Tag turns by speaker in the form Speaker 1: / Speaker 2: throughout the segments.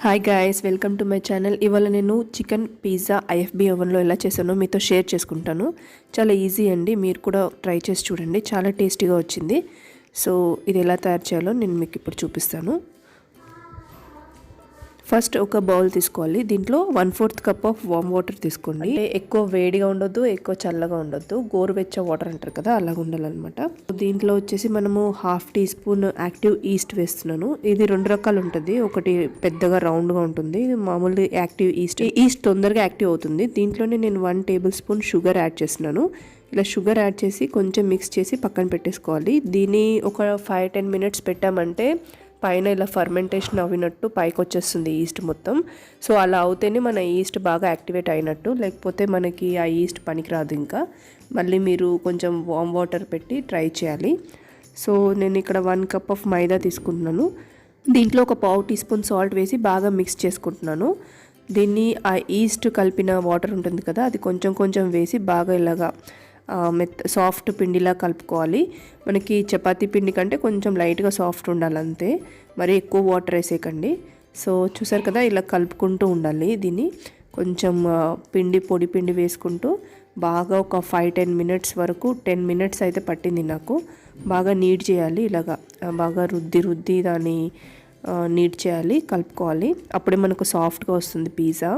Speaker 1: Hi guys, welcome to my channel. ఇవాళ నేను chicken pizza IFB ఓవెన్లో ఎలా చేశానో మీతో షేర్ చేసుకుంటాను. చాలా ఈజీ అండి, మీరు కూడా ట్రై చేసి చూడండి. చాలా టేస్టీగా వచ్చింది. సో ఇది ఎలా తయారు చేయాలో నేను మీకు ఇప్పుడు చూపిస్తాను. ఫస్ట్ ఒక బౌల్ తీసుకోవాలి. దీంట్లో 1/4 కప్ ఆఫ్ వామ్ వాటర్ తీసుకోండి. ఎక్కువ వేడిగా ఉండొద్దు, ఎక్కువ చల్లగా ఉండొద్దు, గోరువెచ్చ వాటర్ అంటారు కదా, అలాగ ఉండాలన్నమాట. దీంట్లో వచ్చేసి మనము 1/2 టీ స్పూన్ యాక్టివ్ ఈస్ట్ వేస్తున్నాను. ఇది 2 రకాలు ఉంటుంది. ఒకటి పెద్దగా రౌండ్గా ఉంటుంది, ఇది మామూలు యాక్టివ్ ఈస్ట్. ఈస్ట్ తొందరగా యాక్టివ్ అవుతుంది. దీంట్లోనే నేను 1 టేబుల్ స్పూన్ షుగర్ యాడ్ చేస్తున్నాను. ఇలా షుగర్ యాడ్ చేసి కొంచెం మిక్స్ చేసి పక్కన పెట్టేసుకోవాలి. దీన్ని ఒక 5-10 మినిట్స్ పెట్టామంటే పైన ఇలా ఫర్మెంటేషన్ అవినట్టు పైకి వచ్చేస్తుంది ఈస్ట్ మొత్తం. సో అలా అవుతేనే మన ఈస్ట్ బాగా యాక్టివేట్ అయినట్టు, లేకపోతే మనకి ఆ ఈస్ట్ పనికిరాదు. ఇంకా మళ్ళీ మీరు కొంచెం వామ్ వాటర్ పెట్టి ట్రై చేయాలి. సో నేను ఇక్కడ 1 కప్ ఆఫ్ మైదా తీసుకుంటున్నాను. దీంట్లో ఒక 1/2 టీ స్పూన్ సాల్ట్ వేసి బాగా మిక్స్ చేసుకుంటున్నాను. దీన్ని ఆ ఈస్ట్ కలిపిన వాటర్ ఉంటుంది కదా, అది కొంచెం కొంచెం వేసి బాగా ఇలాగా సాఫ్ట్ పిండిలా కలుపుకోవాలి. మనకి చపాతీ పిండి కంటే కొంచెం లైట్గా సాఫ్ట్ ఉండాలి అంతే, మరి ఎక్కువ వాటర్ వేసేయకండి. సో చూసారు కదా, ఇలా కలుపుకుంటూ ఉండాలి. దీన్ని కొంచెం పొడి పిండి వేసుకుంటూ బాగా ఒక 5-10 మినిట్స్ వరకు, 10 మినిట్స్ అయితే పట్టింది నాకు. బాగా నీడ్ చేయాలి, ఇలాగా బాగా రుద్ది దాన్ని నీడ్ చేయాలి, కలుపుకోవాలి. అప్పుడే మనకు సాఫ్ట్గా వస్తుంది పిజ్జా.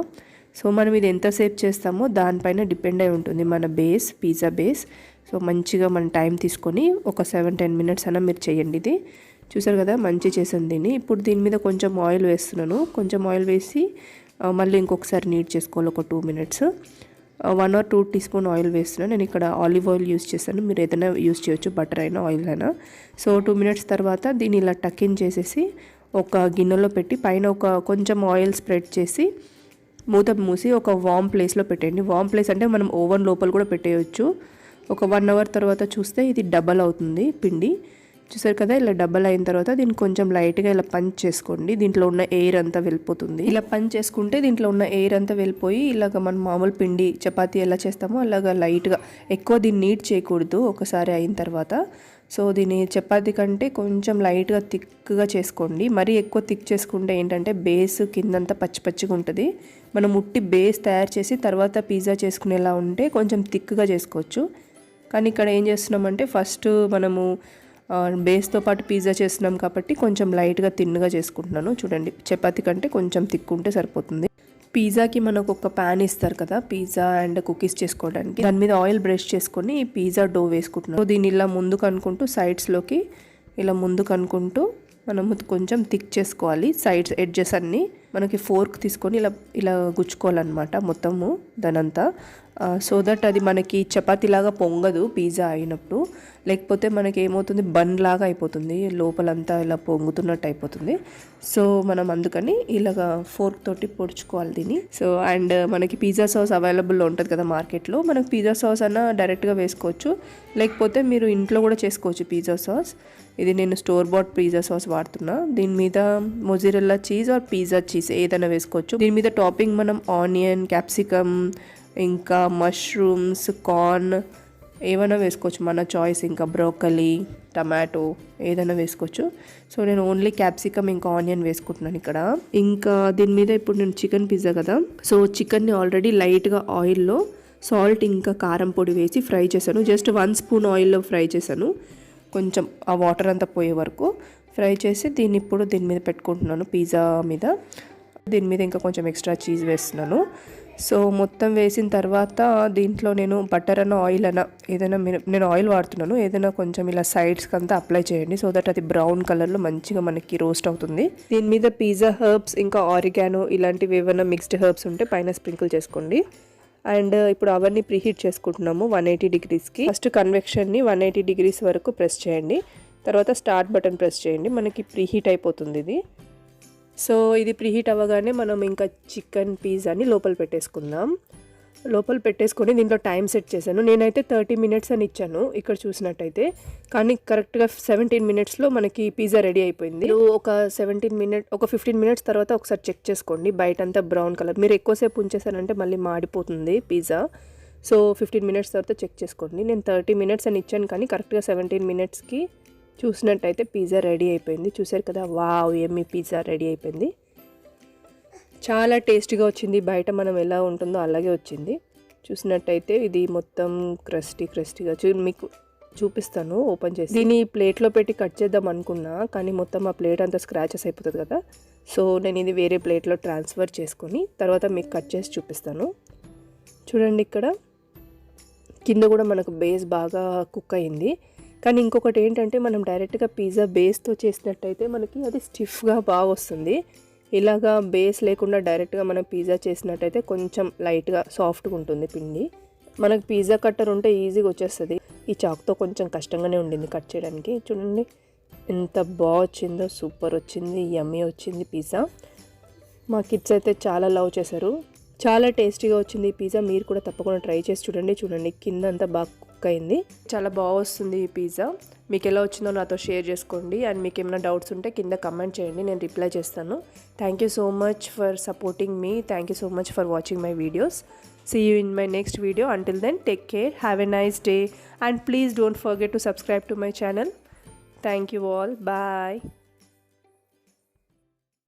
Speaker 1: సో మనం ఇది ఎంతసేపు చేస్తామో దానిపైన డిపెండ్ అయి ఉంటుంది మన పిజ్జా బేస్. సో మంచిగా మన టైం తీసుకొని ఒక 7-10 మినిట్స్ అయినా మీరు చేయండి. ఇది చూసారు కదా, మంచి చేసాను దీన్ని. ఇప్పుడు దీని మీద కొంచెం ఆయిల్ వేస్తున్నాను. కొంచెం ఆయిల్ వేసి మళ్ళీ ఇంకొకసారి నీట్ చేసుకోవాలి ఒక 2 minutes. 1 or 2 teaspoon oil వేస్తున్నాను. నేను ఇక్కడ ఆలివ్ ఆయిల్ యూస్ చేశాను, మీరు ఏదైనా యూస్ చేయొచ్చు, బటర్ అయినా ఆయిల్ అయినా. సో 2 మినిట్స్ తర్వాత దీన్ని ఇలా టకిన్ చేసేసి ఒక గిన్నెలో పెట్టి పైన ఒక కొంచెం ఆయిల్ స్ప్రెడ్ చేసి మూత మూసి ఒక వామ్ ప్లేస్లో పెట్టండి. వామ్ ప్లేస్ అంటే మనం ఓవెన్ లోపల కూడా పెట్టేయచ్చు. ఒక 1 అవర్ తర్వాత చూస్తే ఇది డబల్ అవుతుంది పిండి. చూసారు కదా, ఇలా డబల్ అయిన తర్వాత దీన్ని కొంచెం లైట్గా ఇలా పంచ్ చేసుకోండి. దీంట్లో ఉన్న ఎయిర్ అంతా వెళ్ళిపోతుంది. ఇలా పంచ్ చేసుకుంటే దీంట్లో ఉన్న ఎయిర్ అంతా వెళ్ళిపోయి ఇలాగ మనం మామూలు పిండి చపాతీ ఎలా చేస్తామో అలాగా లైట్గా, ఎక్కువ దీన్ని నీట్ చేయకూడదు ఒకసారి అయిన తర్వాత. సో దీన్ని చపాతీ కంటే కొంచెం లైట్గా థిక్గా చేసుకోండి. మరీ ఎక్కువ థిక్ చేసుకుంటే ఏంటంటే బేస్ కిందంతా పచ్చిగా ఉంటుంది. మనం ఉట్టి బేస్ తయారు చేసి తర్వాత పిజ్జా చేసుకునేలా ఉంటే కొంచెం థిక్గా చేసుకోవచ్చు. కానీ ఇక్కడ ఏం చేస్తున్నామంటే ఫస్ట్ మనము బేస్తో పాటు పిజ్జా చేస్తున్నాం కాబట్టి కొంచెం లైట్గా థిన్గా చేసుకుంటున్నాను. చూడండి, చపాతీ కంటే కొంచెం థిక్ ఉంటే సరిపోతుంది. పిజ్జాకి మనకు ఒక ప్యాన్ ఇస్తారు కదా పిజ్జా అండ్ కుకీస్ చేసుకోవడానికి, దాని మీద ఆయిల్ బ్రష్ చేసుకొని ఈ పిజ్జా డో వేసుకుంటున్నాను. దీన్ని ఇలా ముందుకు అనుకుంటూ సైడ్స్లోకి ఇలా ముందుకు అనుకుంటూ మనము కొంచెం థిక్ చేసుకోవాలి. సైడ్స్ ఎడ్జెస్ అన్నీ మనకి ఫోర్క్ తీసుకొని ఇలా గుచ్చుకోవాలన్నమాట మొత్తము దానంతా. సో దట్ అది మనకి చపాతీలాగా పొంగదు పిజ్జా అయినప్పుడు, లేకపోతే మనకి ఏమవుతుంది, బన్ లాగా అయిపోతుంది, లోపలంతా ఇలా పొంగుతున్నట్టు అయిపోతుంది. సో మనం అందుకని ఇలాగా ఫోర్క్ తోటి పొడుచుకోవాలి దీన్ని. సో అండ్ మనకి పిజ్జా సాస్ అవైలబుల్లో ఉంటుంది కదా మార్కెట్లో, మనకి పిజ్జా సాస్ అన్న డైరెక్ట్గా వేసుకోవచ్చు, లేకపోతే మీరు ఇంట్లో కూడా చేసుకోవచ్చు పిజ్జా సాస్. ఇది నేను స్టోర్ బాట్ పిజ్జా సాస్ వాడుతున్నా. దీని మీద మొజిరెల్లా చీజ్ ఆర్ పిజ్జా చీజ్ ఏదైనా వేసుకోవచ్చు. దీని మీద టాపింగ్ మనం ఆనియన్, క్యాప్సికమ్, ఇంకా మష్రూమ్స్, కార్న్ ఏమైనా వేసుకోవచ్చు, మన చాయిస్. ఇంకా బ్రోకలీ, టమాటో ఏదైనా వేసుకోవచ్చు. సో నేను ఓన్లీ క్యాప్సికమ్ ఇంకా ఆనియన్ వేసుకుంటున్నాను ఇక్కడ. ఇంకా దీని మీద ఇప్పుడు నేను చికెన్ పిజ్జా కదా, సో చికెన్ని ఆల్రెడీ లైట్గా ఆయిల్లో సాల్ట్ ఇంకా కారం పొడి వేసి ఫ్రై చేశాను. జస్ట్ 1 స్పూన్ ఆయిల్లో ఫ్రై చేశాను, కొంచెం ఆ వాటర్ అంతా పోయే వరకు ఫ్రై చేసి దీన్ని ఇప్పుడు దీని మీద పెట్టుకుంటున్నాను పిజ్జా మీద. దీని మీద ఇంకా కొంచెం ఎక్స్ట్రా చీజ్ వేస్తున్నాను. సో మొత్తం వేసిన తర్వాత దీంట్లో నేను బటర్ అన్న ఆయిల్ అన్న ఏదైనా, నేను ఆయిల్ వాడుతున్నాను, ఏదైనా కొంచెం ఇలా సైడ్స్కి అంతా అప్లై చేయండి. సో దట్ అది బ్రౌన్ కలర్లో మంచిగా మనకి రోస్ట్ అవుతుంది. దీని మీద పిజ్జా హర్బ్స్ ఇంకా ఆరిగానో ఇలాంటివి ఏమైనా మిక్స్డ్ హర్బ్స్ ఉంటే పైన స్ప్రింకిల్ చేసుకోండి. అండ్ ఇప్పుడు అవన్నీ ప్రీహీట్ చేసుకుంటున్నాము 180 డిగ్రీస్కి. ఫస్ట్ కన్వెక్షన్ని 180 డిగ్రీస్ వరకు ప్రెస్ చేయండి, తర్వాత స్టార్ట్ బటన్ ప్రెస్ చేయండి, మనకి ప్రీహీట్ అయిపోతుంది ఇది. సో ఇది ప్రీహీట్ అవ్వగానే మనం ఇంకా చికెన్ పిజ్జాని లోపల పెట్టేసుకుందాం. లోపల పెట్టేసుకొని దీంట్లో టైం సెట్ చేశాను. నేనైతే 30 మినిట్స్ అని ఇచ్చాను ఇక్కడ చూసినట్టయితే, కానీ కరెక్ట్గా 17 మినిట్స్లో మనకి పిజ్జా రెడీ అయిపోయింది. ఒక 15 మినిట్స్ తర్వాత ఒకసారి చెక్ చేసుకోండి, బయట అంతా బ్రౌన్ కలర్. మీరు ఎక్కువసేపు ఉంచేసారంటే మళ్ళీ మాడిపోతుంది పిజ్జా. సో 15 మినిట్స్ తర్వాత చెక్ చేసుకోండి. నేను 30 మినిట్స్ అని ఇచ్చాను, కానీ కరెక్ట్గా 17 మినిట్స్కి చూసినట్టయితే పిజ్జా రెడీ అయిపోయింది. చూసారు కదా, వావ్, యమ్మీ పిజ్జా రెడీ అయిపోయింది. చాలా టేస్టీగా వచ్చింది. బయట మనం ఎలా ఉంటుందో అలాగే వచ్చింది. చూసినట్టయితే ఇది మొత్తం క్రస్టీగా మీకు చూపిస్తాను ఓపెన్ చేసి. దీన్ని ప్లేట్లో పెట్టి కట్ చేద్దాం అనుకున్నా, కానీ మొత్తం ఆ ప్లేట్ అంతా స్క్రాచెస్ అయిపోతుంది కదా. సో నేను ఇది వేరే ప్లేట్లో ట్రాన్స్ఫర్ చేసుకొని తర్వాత మీకు కట్ చేసి చూపిస్తాను. చూడండి, ఇక్కడ కింద కూడా మనకు బేస్ బాగా కుక్ అయింది. కానీ ఇంకొకటి ఏంటంటే, మనం డైరెక్ట్గా పిజ్జా బేస్తో చేసినట్టయితే మనకి అది స్టిఫ్గా బాగా వస్తుంది. ఇలాగా బేస్ లేకుండా డైరెక్ట్గా మనం పిజ్జా చేసినట్టయితే కొంచెం లైట్గా సాఫ్ట్గా ఉంటుంది పిండి. మనకు పిజ్జా కట్టర్ ఉంటే ఈజీగా వచ్చేస్తుంది. ఈ చాక్తో కొంచెం కష్టంగానే ఉండింది కట్ చేయడానికి. చూడండి ఎంత బాగా వచ్చిందో, సూపర్ వచ్చింది, యమ్మీ వచ్చింది పిజ్జా. మా కిడ్స్ అయితే చాలా లవ్ చేశారు. చాలా టేస్టీగా వచ్చింది ఈ పిజ్జా. మీరు కూడా తప్పకుండా ట్రై చేసి చూడండి. కింద అంతా బాగా కుక్ అయింది. చాలా బాగా వస్తుంది ఈ పిజ్జా. మీకు ఎలా వచ్చిందో నాతో షేర్ చేసుకోండి. అండ్ మీకు ఏమైనా డౌట్స్ ఉంటే కింద కమెంట్ చేయండి, నేను రిప్లై చేస్తాను. Thank you so much for supporting me. Thank you so much for watching my videos. See you in my next video. Until then, take care. Have a nice day. And please don't forget to subscribe to my channel. Thank you all. Bye.